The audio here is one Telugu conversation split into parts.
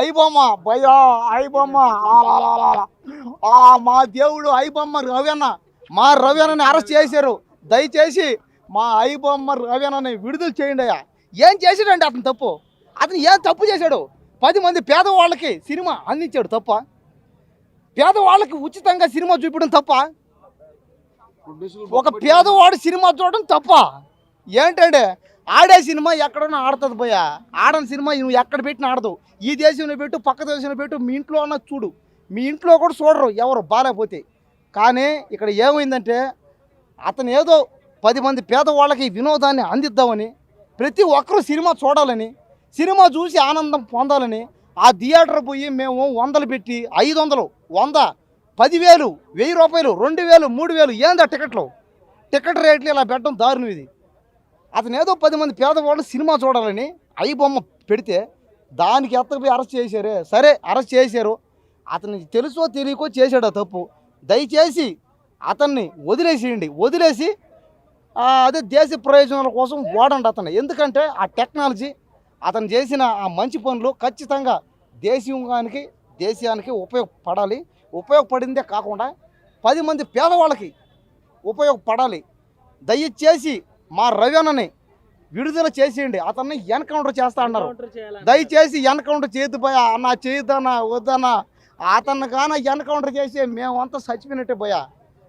ఐబొమ్మ భయ్యా ఐబొమ్మ మా దేవుడు ఐబొమ్మ రవీణ మా రవీణని అరెస్ట్ చేశారు. దయచేసి మా ఐబొమ్మ రవీణని విడుదల చేయండి అయ్యా. ఏం చేశాడండి అతను తప్పు? అతను ఏం తప్పు చేశాడు? 10 మంది పేదవాళ్ళకి సినిమా అందించాడు తప్ప? పేదవాళ్ళకి ఉచితంగా సినిమా చూపించడం తప్ప? ఒక పేదవాడు సినిమా చూడడం తప్ప? ఏంటంటే ఆడే సినిమా ఎక్కడన్నా ఆడుతుంది పోయా. ఆడని సినిమా నువ్వు ఎక్కడ పెట్టినా ఆడదు. ఈ దేశంలో పెట్టు, పక్క దేశంలో పెట్టు, మీ ఇంట్లో అన్న చూడు. మీ ఇంట్లో కూడా చూడరు ఎవరు బాగాలేకపోతే. కానీ ఇక్కడ ఏమైందంటే అతను ఏదో 10 మంది పేదవాళ్ళకి వినోదాన్ని అందిద్దామని, ప్రతి ఒక్కరూ సినిమా చూడాలని, సినిమా చూసి ఆనందం పొందాలని ఆ థియేటర్ పోయి మేము 100 పెట్టి 500, 100, 10,000, 1000 రూపాయలు, 2000, 3000 ఏందా టికెట్ రేట్లు ఇలా పెట్టడం దారుణం ఇది. అతను ఏదో 10 మంది పేదవాళ్ళు సినిమా చూడాలని ఐబొమ్మ పెడితే దానికి ఎత్తకపోయి అరెస్ట్ చేశారే. సరే అరెస్ట్ చేశారు, అతనికి తెలుసో తెలియకో చేశాడు తప్పు. దయచేసి అతన్ని వదిలేసేయండి. వదిలేసి అదే దేశ ప్రయోజనాల కోసం వాడండి అతను. ఎందుకంటే ఆ టెక్నాలజీ అతను చేసిన ఆ మంచి పనులు ఖచ్చితంగా దేశానికి ఉపయోగపడాలి. ఉపయోగపడిందే కాకుండా 10 మంది పేదవాళ్ళకి ఉపయోగపడాలి. దయచేసి మా రవీణని విడుదల చేసేయండి. అతన్ని ఎన్కౌంటర్ చేస్తా అన్నారు. దయచేసి ఎన్కౌంటర్ చేయొద్దుపోయా అన్న, చేయొద్దన్నా వద్దన్నా. అతన్ని కానీ ఎన్కౌంటర్ చేసి మేమంతా చచ్చిపోయినట్టే పోయా.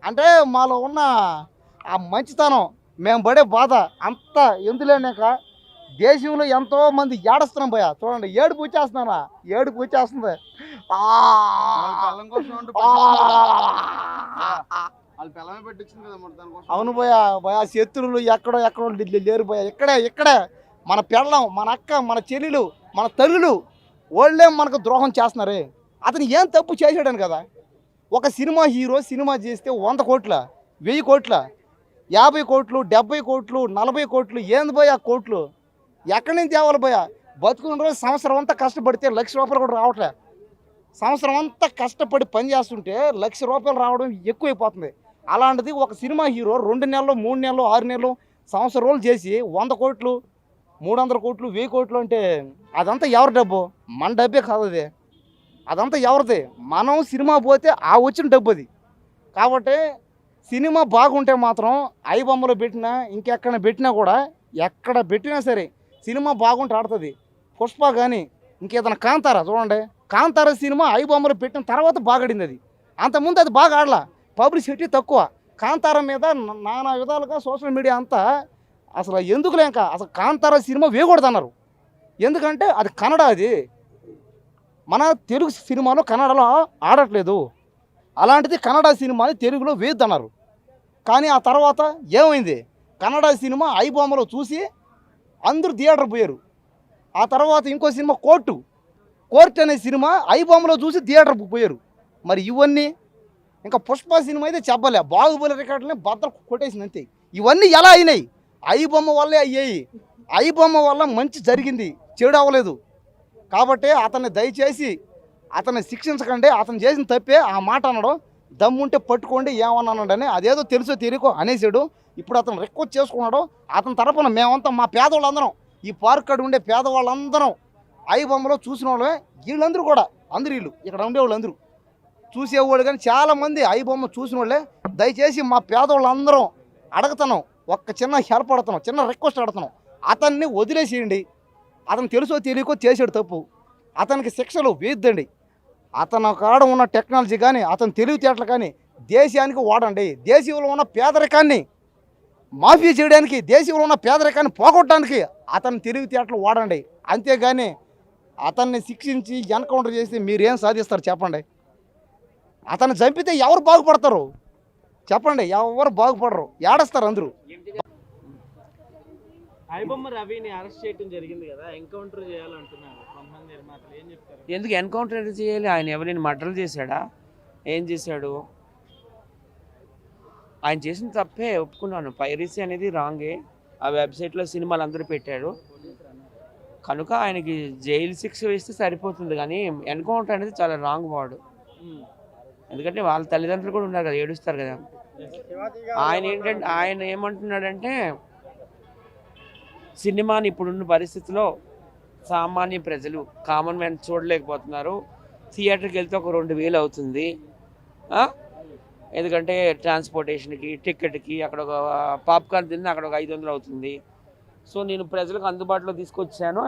అంటే మాలో ఉన్న ఆ మంచితనం, మేము పడే బాధ అంతా ఎందులేనాక దేశంలో ఎంతోమంది ఏడుస్తున్నాం పోయా. చూడండి ఏడుపు వచ్చేస్తున్నానా, ఏడుపు వచ్చేస్తుంది. అవును భయ శత్రువులు ఎక్కడో లేరు భయ. ఇక్కడే మన పెళ్ళం, మన అక్క, మన చెల్లెలు, మన తల్లులు వాళ్ళే మనకు ద్రోహం చేస్తున్నారే. అతను ఏం తప్పు చేశాడని కదా. ఒక సినిమా హీరో సినిమా చేస్తే 100 కోట్ల, 1000 కోట్ల, 50 కోట్లు, 70 కోట్లు, 40 కోట్లు ఏంది భయ కోట్లు? ఎక్కడి నుంచి తేవాలి భయ? బతుకున్న రోజు సంవత్సరం అంతా కష్టపడితే 1,00,000 రూపాయలు కూడా రావట్లే. సంవత్సరం అంతా కష్టపడి పని చేస్తుంటే 1,00,000 రూపాయలు రావడం ఎక్కువైపోతుంది. అలాంటిది ఒక సినిమా హీరో 2 నెలలు, 3 నెలలు, 6 నెలలు, సంవత్సరం రోజులు చేసి 100 కోట్లు, 300 కోట్లు, 1000 కోట్లు అంటే అదంతా ఎవరి డబ్బు? మన డబ్బే కాదు అది. అదంతా ఎవరిది? మనం సినిమా పోతే ఆ వచ్చిన డబ్బు అది. కాబట్టి సినిమా బాగుంటే మాత్రం ఐబొమ్మలో పెట్టినా ఇంకెక్కడ పెట్టినా కూడా, ఎక్కడ పెట్టినా సరే సినిమా బాగుంటే ఆడుతుంది. పుష్ప కానీ ఇంకేదైనా కాంతారా చూడండి, కాంతారా సినిమా ఐబొమ్మలో పెట్టిన తర్వాత బాగాడింది. అది అంతకుముందు అది బాగా ఆడలా, పబ్లిసిటీ తక్కువ. కాంతారా మీద నానా విధాలుగా సోషల్ మీడియా అంతా అసలు ఎందుకులే ఇంకా అసలు కాంతారా సినిమా వేయకూడదన్నారు. ఎందుకంటే అది కన్నడ, అది మన తెలుగు సినిమాలో కన్నడలో ఆడట్లేదు. అలాంటిది కన్నడ సినిమాని తెలుగులో వేయొద్దన్నారు. కానీ ఆ తర్వాత ఏమైంది? కన్నడ సినిమా ఐబొమ్మలో చూసి అందరూ థియేటర్ పోయారు. ఆ తర్వాత ఇంకో సినిమా కోర్టు అనే సినిమా ఐబొమ్మలో చూసి థియేటర్కి పోయారు. మరి ఇవన్నీ ఇంకా పుష్ప సినిమా అయితే చెప్పలే, బాహుబలి రికార్డులని బద్దలు కొట్టేసింది అంతే. ఇవన్నీ ఎలా అయినాయి? ఐబొమ్మ వల్లే అయ్యాయి. ఐబొమ్మ వల్ల మంచి జరిగింది, చెడు అవ్వలేదు. కాబట్టి అతన్ని దయచేసి అతన్ని శిక్షించకండి. అతను చేసిన తప్పే ఆ మాట అనడం. దమ్ముంటే పట్టుకోండి ఏమన్నాడని, అదేదో తెలుసో తెలియకో అనేసాడు. ఇప్పుడు అతను రిక్వెస్ట్ చేసుకున్నాడు. అతని తరపున మేమంతా మా పేదవాళ్ళందరం, ఈ పార్క్ కాడ ఉండే పేదవాళ్ళందరం ఐబొమ్మలో చూసిన వాళ్ళే. వీళ్ళందరూ కూడా వీళ్ళు ఇక్కడ ఉండేవాళ్ళందరూ చూసేవాళ్ళు. కానీ చాలామంది ఐబొమ్మ చూసిన వాళ్ళే. దయచేసి మా పేదవాళ్ళందరం అడుగుతున్నాం, ఒక్క చిన్న హెల్ప్ అడుగుతున్నాం, చిన్న రిక్వెస్ట్ అడుగుతున్నాం. అతన్ని వదిలేసేయండి. అతను తెలుసో తెలియకో చేసాడు తప్పు, అతనికి శిక్షలు వేయద్దండి. అతను కాడ ఉన్న టెక్నాలజీ కానీ అతని తెలివితేటలు కానీ దేశానికి వాడండి. దేశంలో ఉన్న పేదరికాన్ని మాఫీ చేయడానికి, దేశంలో ఉన్న పేదరికాన్ని పోగొట్టడానికి అతని తెలివితేటలు వాడండి. అంతేగాని అతన్ని శిక్షించి ఎన్కౌంటర్ చేసి మీరేం సాధిస్తారు చెప్పండి? అతన్ని చంపితే ఎవరు బాగుపడతారు చెప్పండి? ఎవరు బాగుపడరు, ఏడుస్తారు అందరూ. ఐబొమ్మ రవిని అరెస్ట్ చేయడం జరిగింది కదా, ఎన్కౌంటర్ చేయాలంటున్నారు కొంతమంది నిర్మాతలు, ఏం చెప్తారు? ఎందుకు ఎన్కౌంటర్ చేయాలి? ఆయన ఎవరైనా మర్డర్ చేశాడా? ఏం చేశాడు? ఆయన చేసిన తప్పే ఒప్పుకున్నాను. పైరసీ అనేది రాంగే. ఆ వెబ్సైట్లో సినిమాలు అందరూ పెట్టాడు కనుక ఆయనకి జైలు శిక్ష వేస్తే సరిపోతుంది. కానీ ఎన్కౌంటర్ అనేది చాలా రాంగ్ వాడు. ఎందుకంటే వాళ్ళ తల్లిదండ్రులు కూడా ఉన్నారు కదా, ఏడుస్తారు కదా. ఆయన ఏమంటున్నాడంటే సినిమాని ఇప్పుడున్న పరిస్థితిలో సామాన్య ప్రజలు కామన్ మ్యాన్ చూడలేకపోతున్నారు. థియేటర్కి వెళ్తే ఒక 2000 అవుతుంది. ఎందుకంటే ట్రాన్స్పోర్టేషన్కి, టికెట్కి, అక్కడ ఒక పాప్కార్న్ తిన్న అక్కడ ఒక 500 అవుతుంది. సో నేను ప్రజలకు అందుబాటులో తీసుకొచ్చాను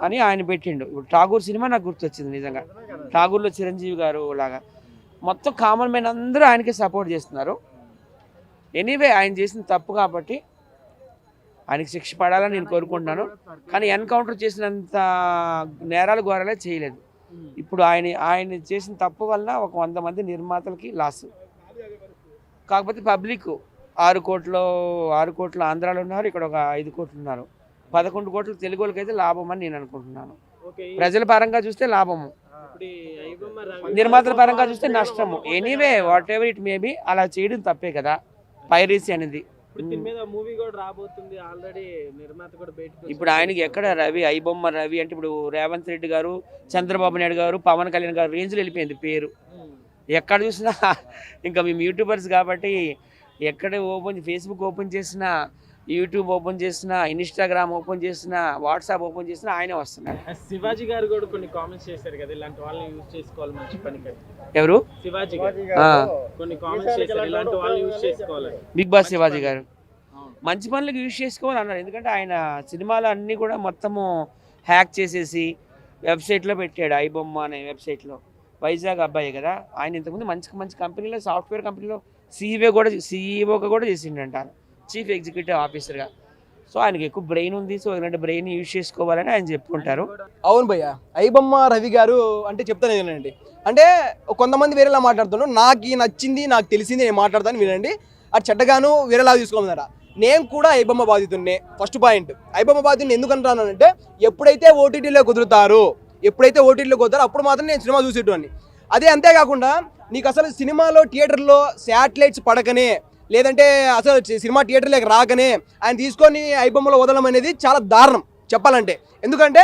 అని ఆయన పెట్టిండు. ఇప్పుడు ఠాగూర్ సినిమా నాకు గుర్తొచ్చింది నిజంగా. ఠాగూర్లో చిరంజీవి గారు లాగా మొత్తం కామన్ మ్యాన్ అందరూ ఆయనకే సపోర్ట్ చేస్తున్నారు. ఎనీవే ఆయన చేసిన తప్పు కాబట్టి ఆయనకి శిక్ష పడాలని నేను కోరుకుంటున్నాను. కానీ ఎన్కౌంటర్ చేసినంత నేరాలు ఘోరాలే చేయలేదు. ఇప్పుడు ఆయన చేసిన తప్పు వలన ఒక 100 మంది నిర్మాతలకి లాస్. కాకపోతే పబ్లిక్ 6 కోట్ల ఆంధ్రాలో ఉన్నారు, ఇక్కడ ఒక 5 కోట్లు ఉన్నారు. 11 కోట్లు తెలుగు వాళ్ళకైతే లాభం అని నేను అనుకుంటున్నాను. ప్రజల పరంగా చూస్తే లాభము, నిర్మాతల పరంగా చూస్తే నష్టము. Anyway what ever it maybe అలా చేయడం తప్పే కదా పైరసీ అనేది. ఇప్పుడు ఆయనకి ఎక్కడ రవి, ఐబొమ్మ రవి అంటే ఇప్పుడు రేవంత్ రెడ్డి గారు, చంద్రబాబు నాయుడు గారు, పవన్ కళ్యాణ్ గారు రేంజ్లో వెళ్ళిపోయింది పేరు. ఎక్కడ చూసినా ఇంకా మేము యూట్యూబర్స్ కాబట్టి ఎక్కడ ఫేస్బుక్ ఓపెన్ చేసినా, యూట్యూబ్ ఓపెన్ చేసినా, ఇన్స్టాగ్రామ్ ఓపెన్ చేసినా, వాట్సాప్ ఓపెన్ చేసినా ఆయనే వస్తున్నారు. శివాజీ గారు కూడా కొన్ని కామెంట్స్ చేశారు కదా, ఇలాంటి వాళ్ళని యూజ్ చేసుకోవాలి మంచి పనికి. ఎవరు? శివాజీ గారు కొన్ని కామెంట్స్ చేశారు, ఇలాంటి వాళ్ళని యూజ్ చేసుకోవాలి. బిగ్ బాస్ శివాజీ గారు మంచి పనులకు యూజ్ చేసుకోవాలి అన్నారు. ఎందుకంటే ఆయన సినిమాలు అన్నీ కూడా మొత్తము హ్యాక్ చేసేసి వెబ్సైట్లో పెట్టాడు. ఐబొమ్మ అనే వెబ్సైట్లో. వైజాగ్ అబ్బాయి కదా ఆయన. ఇంతకుముందు మంచి కంపెనీలో, సాఫ్ట్వేర్ కంపెనీలో సీఈఓగా కూడా చేసిండంటారు, చీఫ్ ఎగ్జిక్యూటివ్ ఆఫీసర్గా. సో ఆయనకి ఎక్కువ బ్రెయిన్ ఉంది. సో ఇలాంటి బ్రెయిన్ యూజ్ చేసుకోవాలని ఆయన చెప్పుకుంటారు. అవును భయ్య, ఐబొమ్మ రవి గారు అంటే చెప్తాను వినండి. అంటే కొంతమంది వేరేలా మాట్లాడుతున్నారు, నాకు నచ్చింది నాకు తెలిసింది నేను మాట్లాడతాను వినండి. అది చెడ్డగాను వేరేలా తీసుకోమన్నారా. నేను కూడా ఐబొమ్మ బాధితున్నే. ఫస్ట్ పాయింట్, ఐబొమ్మ బాధితుని ఎందుకు అంటున్నానంటే ఎప్పుడైతే ఓటీటీలో కుదురుతారో అప్పుడు మాత్రం నేను సినిమా చూసేటోని. అదే అంతేకాకుండా నీకు అసలు సినిమాలో థియేటర్లో శాటిలైట్స్ పడకనే, లేదంటే అసలు సినిమా థియేటర్లోకి రాకనే ఆయన తీసుకొని ఐబొమ్మలో వదలడం అనేది చాలా దారుణం చెప్పాలంటే. ఎందుకంటే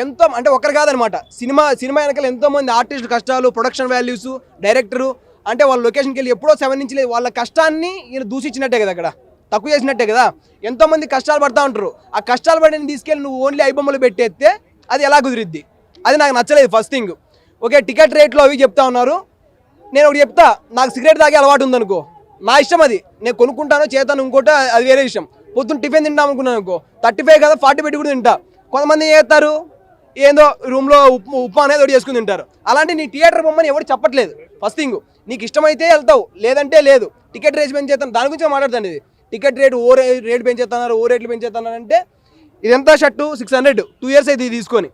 ఎంతో అంటే ఒకరు కాదనమాట, సినిమా వెనకాల ఎంతోమంది ఆర్టిస్టుల కష్టాలు, ప్రొడక్షన్ వాల్యూస్, డైరెక్టరు అంటే వాళ్ళ లొకేషన్కి వెళ్ళి ఎప్పుడో 7 నుంచి వాళ్ళ కష్టాన్ని ఈయన దూషించినట్టే కదా, అక్కడ తక్కువ చేసినట్టే కదా. ఎంతోమంది కష్టాలు పడతా ఉంటారు. ఆ కష్టాలు పడిన తీసుకెళ్ళి నువ్వు ఓన్లీ ఐబొమ్మలు పెట్టేస్తే అది ఎలా కుదిరిద్ది? అది నాకు నచ్చలేదు ఫస్ట్ థింగ్. ఓకే, టికెట్ రేట్లు అవి చెప్తా ఉన్నారు. నేను ఒకటి చెప్తా, నాకు సిగరెట్ తాగే అలవాటు ఉందనుకో, నా ఇష్టం అది, నేను కొనుక్కుంటానో చేస్తాను, ఇంకోటి అది వేరే విషయం. పొద్దున్న టిఫిన్ తింటాం అనుకున్నాను అనుకో, 35 కదా 40 పెట్టి కూడా తింటా. కొంతమంది ఏం చేస్తారు, ఏందో రూమ్లో ఉప్మా అనేది ఒకటి చేసుకుని తింటారు. అలాంటి నీ థియేటర్ బొమ్మని ఎవరు చెప్పట్లేదు. ఫస్ట్ థింగ్, నీకు ఇష్టమైతే వెళ్తావు, లేదంటే లేదు. టికెట్ రేట్ పెంచేస్తాను, దాని గురించి మాట్లాడతాను. ఇది టికెట్ రేటు రేట్ పెంచేస్తున్నారు, రేట్లు పెంచేస్తున్నారు అంటే ఇది ఎంత షర్టు 600, 2 years అయితే ఇది తీసుకొని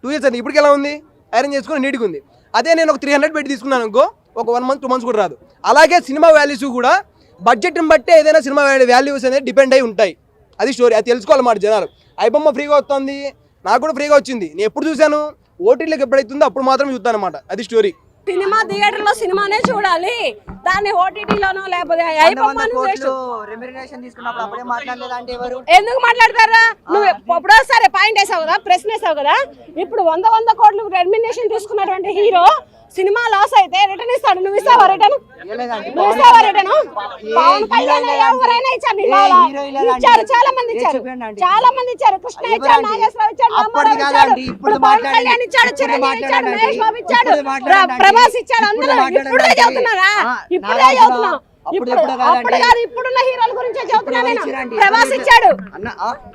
2 years అయితే ఇప్పటికి ఎలా ఉంది, ఐరన్ చేసుకొని నీట్గా ఉంది. అదే నేను ఒక 300 పెట్టి తీసుకున్నాను అనుకో, ఒక 1 month 2 months కూడా రాదు. అలాగే సినిమా వాల్యూస్ కూడా బడ్జెట్ని బట్టే ఏదైనా సినిమా వాల్యూస్ అనేది డిపెండ్ అయి ఉంటాయి. అది స్టోరీ, అది తెలుసుకోవాలన్నమాట జనాలు. ఐబొమ్మ ఫ్రీగా వస్తుంది, నాకు కూడా ఫ్రీగా వచ్చింది. నేను ఎప్పుడు చూశాను, ఓటీటీలోకి ఎప్పుడైతుందో అప్పుడు మాత్రం చూస్తాను అనమాట. అది స్టోరీ. సినిమా థియేటర్లో సినిమానే చూడాలి, దాన్ని ఓటీటీలోనో లేకపోతే ఎందుకు మాట్లాడతారా? నువ్వు ఎప్పుడో సరే పాయింట్ వేసావు కదా, ప్రశ్న వేసావు కదా. ఇప్పుడు 100 కోట్లు రెమ్యునరేషన్ తీసుకున్నటువంటి హీరో సినిమా లాస్ అయితే రిటర్న్ ఇస్తాడు. నువ్వు ఇస్తావా రిటర్న్? పవన్ కళ్యాణ్ ఎవరైనా ఇచ్చారు, చాలా మంది ఇచ్చారు. కృష్ణ ఇచ్చాడు, నాగేశ్వరరావు ఇచ్చాడు, రామారావు ఇచ్చాడు, ఇప్పుడు పవన్ కళ్యాణ్ ఇచ్చాడు, చిరంజీవి ఇచ్చాడు, మహేష్ బాబు ఇచ్చాడు, ప్రభాస్ ఇచ్చాడు. అందరూ ఇప్పుడే చెబుతున్నారా? ఇప్పుడే చెబుతున్నాం. అప్పుడు కాదు, ఇప్పుడున్న హీరోల గురించే చెబుతున్నా నేను.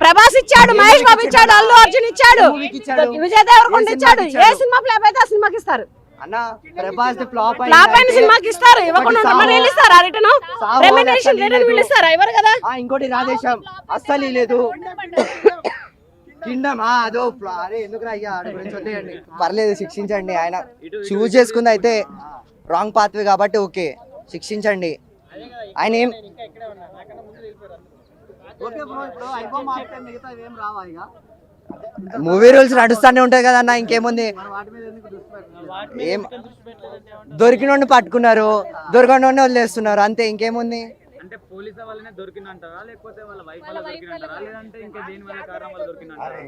ప్రభాస్ ఇచ్చాడు, మహేష్ బాబు ఇచ్చాడు, అల్లు అర్జున్ ఇచ్చాడు, విజయ్ దేవరకొండ ఇచ్చాడు. ఏ సినిమా ఫ్లాప్ అయితే ఆ సినిమాకి ఇస్తారు. ఫ్లాప్ అయిన సినిమాకి ఇస్తారు, ఇవ్వకుండా ఇస్తారా రిటర్న్? రెమ్యునరేషన్ రిటర్న్ వీళ్ళు ఇస్తారా? ఇవ్వరు కదా. ఇంకోటి రాధేశం అస్సలు లేదు. పర్లేదు, శిక్షించండి. ఆయన చూజ్ చేసుకుంది అయితే రాంగ్ పాత్వే కాబట్టి ఓకే, శిక్షించండి. ఆయన ఏం మూవీ రూల్స్ నడుస్తూనే ఉంటాయి కదన్న, ఇంకేముంది. ఏం దొరికినోడిని పట్టుకున్నారు, దొరకనోడిని వదిలేస్తున్నారు, అంతే, ఇంకేముంది.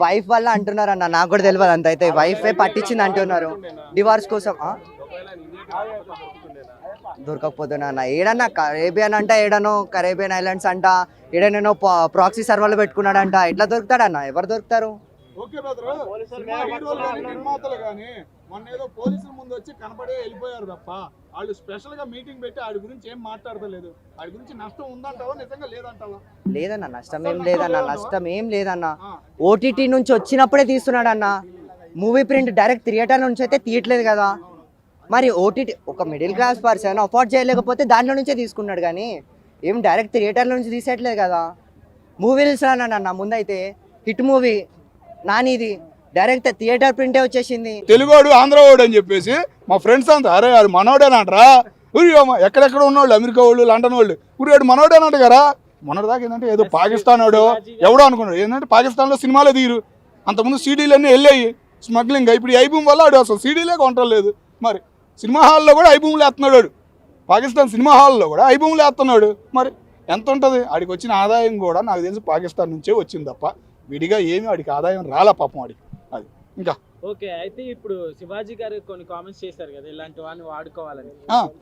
వైఫ్ వల్ల అంటున్నారు అన్న, నాకు కూడా తెలియదు అంత. అయితే వైఫే పట్టించింది అంటున్నారు డివోర్స్ కోసం. దొరకకపోతున్నా అన్న, ఏడన్నా కరేబియన్ అంట, ఏడనో కరేబియన్ ఐలాండ్స్ అంట, ఏడనో ప్రాక్సీ సర్వర్లు పెట్టుకున్నాడంట. ఎట్లా దొరుకుతాడన్న? ఎవరు దొరుకుతారు? ఓకే బ్రదర్, సినిమా హీరోలు కానీ నిర్మాతలు కానీ మొన్న ఏదో పోలీసుల ముందు వచ్చి కనపడే వెళ్ళిపోయారు తప్ప వాళ్ళు స్పెషల్ గా మీటింగ్ పెట్టి ఆడి గురించి ఏం మాట్లాడతలేదు. ఆడి గురించి నష్టం ఉందంటావా, నిజంగా లేదంటావా? లేదన్న, నష్టం ఏం లేదన్న. ఓటీటీ నుంచి వచ్చినప్పుడే తీస్తున్నాడు అన్న. మూవీ ప్రింట్ డైరెక్ట్ థియేటర్ నుంచి అయితే తీయట్లేదు కదా. మరి ఓటీటీ ఒక మిడిల్ క్లాస్ పర్సన్ అఫోర్డ్ చేయలేకపోతే దాంట్లో నుంచే తీసుకున్నాడు కానీ ఏం డైరెక్ట్ థియేటర్ల నుంచి తీసేయట్లేదు కదా. మూవీస్ అన్న ముందైతే హిట్ మూవీ నానిది డైరెక్ట్ థియేటర్ ప్రింటే వచ్చేసింది. తెలుగోడు ఆంధ్రవాడు అని చెప్పేసి మా ఫ్రెండ్స్ అంతా అరే అది మనోడేనంటరా, ఎక్కడెక్కడ ఉన్నోళ్ళు అమెరికా వాళ్ళు లండన్ వాళ్ళు ఊరివాడు మనోడేనంట కదా. మొన్నటిదాకా ఏంటంటే ఏదో పాకిస్తాన్ వాడు ఎవడో అనుకున్నాడు. ఏంటంటే పాకిస్తాన్లో సినిమాలే తీరు, అంతకుముందు సీడీలన్నీ వెళ్ళాయి స్మగ్లింగ్. ఇప్పుడు ఈ ఐబూమ్ వల్ల ఆడు అసలు సీడీలే కొంటలేదు. మరి సినిమా హాల్లో కూడా ఐబూమ్లు వేస్తున్నాడు వాడు. పాకిస్తాన్ సినిమా హాల్లో కూడా ఐబూమ్లు వేస్తున్నాడు. మరి ఎంత ఉంటుంది ఆడికి వచ్చిన ఆదాయం కూడా నాకు తెలిసి పాకిస్తాన్ నుంచే వచ్చింది తప్ప విడిగా ఏమి వాడికి ఆదాయం రాలా పాపం వాడికి. అది ఇంకా ఓకే. అయితే ఇప్పుడు శివాజీ గారు కొన్ని కామెంట్స్ చేశారు కదా ఇలాంటి వాడిని వాడుకోవాలని,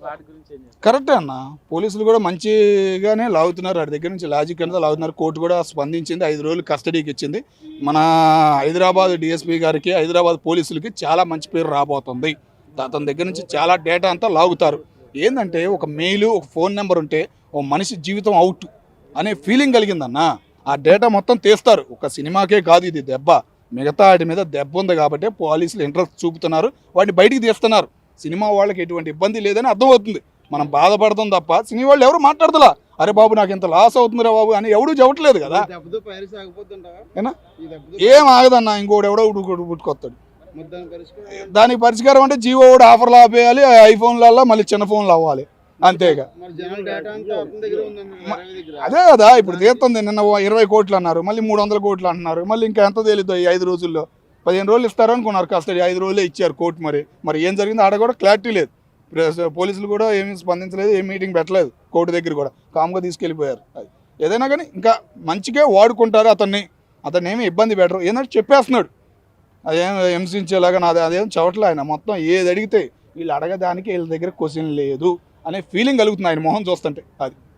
వాటి గురించి ఏం చెప్తారు? కరెక్టే అన్న, పోలీసులు కూడా మంచిగానే లాగుతున్నారు. వాడి దగ్గర నుంచి లాజిక్ అనేది లాగుతున్నారు. కోర్టు కూడా స్పందించింది, 5 రోజులు కస్టడీకి ఇచ్చింది. మన హైదరాబాద్ డిఎస్పీ గారికి హైదరాబాద్ పోలీసులకి చాలా మంచి పేరు రాబోతుంది. అతని దగ్గర నుంచి చాలా డేటా అంతా లాగుతారు. ఏంటంటే ఒక మెయిల్ ఒక ఫోన్ నెంబర్ ఉంటే ఓ మనిషి జీవితం అవుట్ అనే ఫీలింగ్ కలిగిందన్న. ఆ డేటా మొత్తం తీస్తారు. ఒక సినిమాకే కాదు ఇది దెబ్బ, మిగతా వాటి మీద దెబ్బ ఉంది కాబట్టి పోలీసులు ఇంట్రెస్ట్ చూపుతున్నారు, వాటిని బయటికి తీస్తున్నారు. సినిమా వాళ్ళకి ఎటువంటి ఇబ్బంది లేదని అర్థమవుతుంది. మనం బాధపడతాం తప్ప సినిమా వాళ్ళు ఎవరు మాట్లాడతలా అరే బాబు నాకు ఇంత లాస్ అవుతుందిరా బాబు అని ఎవడూ చెప్పట్లేదు కదా. ఏం ఆగదన్న, ఇంకోటి ఎవడో పుట్టుకొస్తాడు. దానికి పరిష్కారం అంటే జియో కూడా ఆఫర్లు ఆపేయాలి, ఐఫోన్లలో మళ్ళీ చిన్న ఫోన్లు అవ్వాలి, అంతేగా. అదే కదా ఇప్పుడు తీస్తుంది. నిన్న 20 కోట్లు అన్నారు, మళ్ళీ 300 కోట్లు అంటున్నారు. మళ్ళీ ఇంకా ఎంత తేలిద్దో ఈ 5 రోజుల్లో. 15 రోజులు ఇస్తారనుకున్నారు కస్టడీ, 5 రోజులే ఇచ్చారు కోర్టు. మరి ఏం జరిగిందో ఆడ కూడా క్లారిటీ లేదు. పోలీసులు కూడా ఏమీ స్పందించలేదు, ఏం మీటింగ్ పెట్టలేదు కోర్టు దగ్గర కూడా, కామ్గా తీసుకెళ్ళిపోయారు. అది ఏదైనా కానీ ఇంకా మంచిగా వాడుకుంటారు అతన్ని ఏమీ ఇబ్బంది పెట్టరు. ఏంటంటే చెప్పేస్తున్నాడు అదేం హింసించేలాగా నాది అదేం చవట్లే. ఆయన మొత్తం ఏది అడిగితే వీళ్ళు అడగదానికి వీళ్ళ దగ్గర క్వశ్చన్ లేదు అనే ఫీలింగ్ కలుగుతుంది ఆయన మొహం చూస్తుంటే. అది